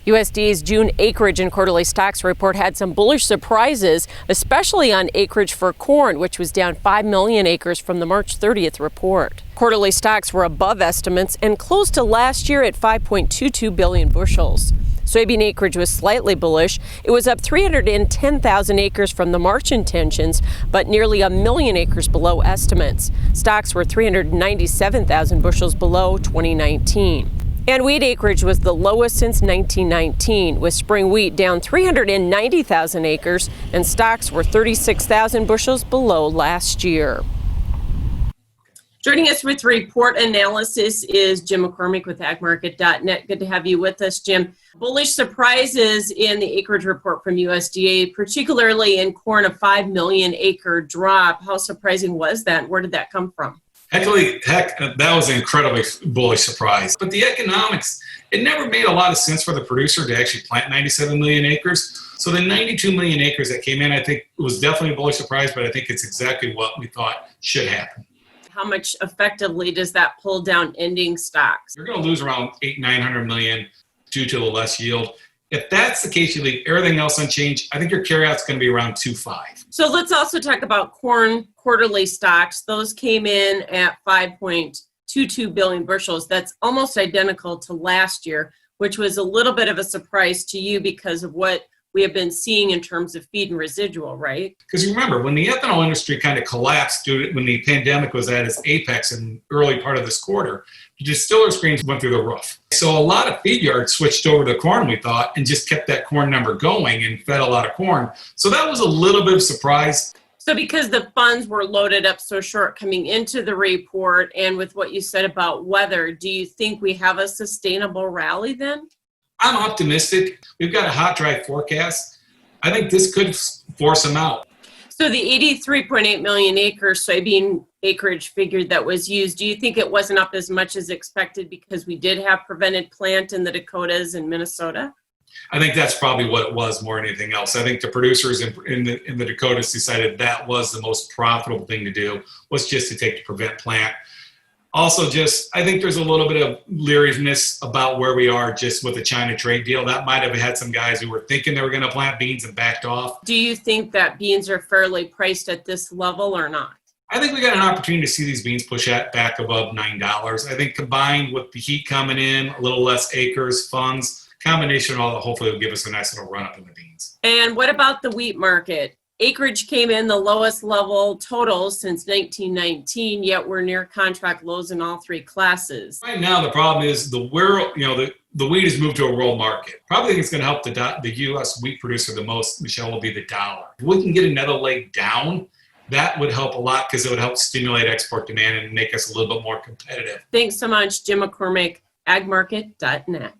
USDA's June acreage and quarterly stocks report had some bullish surprises, especially on acreage for corn, which was down 5 million acres from the March 30th report. Quarterly stocks were above estimates and close to last year at 5.22 billion bushels. Soybean acreage was slightly bullish. It was up 310,000 acres from the March intentions, but nearly 1 million acres below estimates. Stocks were 397,000 bushels below 2019. And wheat acreage was the lowest since 1919, with spring wheat down 390,000 acres, and stocks were 36,000 bushels below last year. Joining us with report analysis is Jim Mccormick with AgMarket.net. Good to have you with us, Jim. Bullish surprises in the acreage report from USDA, particularly in corn, a 5 million acre drop. How surprising was that? Where did that come from? Heck, that was an incredibly bullish surprise. But the economics, it never made a lot of sense for the producer to actually plant 97 million acres. So the 92 million acres that came in, I think, was definitely a bullish surprise, but I think it's exactly what we thought should happen. How much effectively does that pull down ending stocks? You're going to lose around 900 million due to the less yield. If that's the case, you leave everything else unchanged, I think your carryout's going to be around 2.5. So let's also talk about corn quarterly stocks. Those came in at 5.22 billion bushels. That's almost identical to last year, which was a little bit of a surprise to you because of what we have been seeing in terms of feed and residual, right? Because you remember, when the ethanol industry kind of collapsed when the pandemic was at its apex in the early part of this quarter, the distillers' grains went through the roof. So a lot of feed yards switched over to corn, we thought, and just kept that corn number going and fed a lot of corn. So that was a little bit of a surprise. So because the funds were loaded up so short coming into the report, and with what you said about weather, do you think we have a sustainable rally then? I'm optimistic. We've got a hot, dry forecast. I think this could force them out. So the 83.8 million acre soybean acreage figure that was used, do you think it wasn't up as much as expected because we did have prevented plant in the Dakotas and Minnesota? I think that's probably what it was more than anything else. I think the producers in the Dakotas decided that was the most profitable thing to do, was just to take the prevent plant. Also, I think there's a little bit of leeriness about where we are just with the China trade deal. That might have had some guys who were thinking they were going to plant beans and backed off. Do you think that beans are fairly priced at this level or not? I think we got an opportunity to see these beans push back above $9. I think combined with the heat coming in, a little less acres, funds, combination of all that hopefully will give us a nice little run up in the beans. And what about the wheat market? Acreage came in the lowest level totals since 1919, yet we're near contract lows in all three classes. Right now, the problem is the wheat has moved to a world market. Probably think it's going to help the U.S. wheat producer the most, Michelle, will be the dollar. If we can get another leg down, that would help a lot because it would help stimulate export demand and make us a little bit more competitive. Thanks so much, Jim McCormick, AgMarket.net.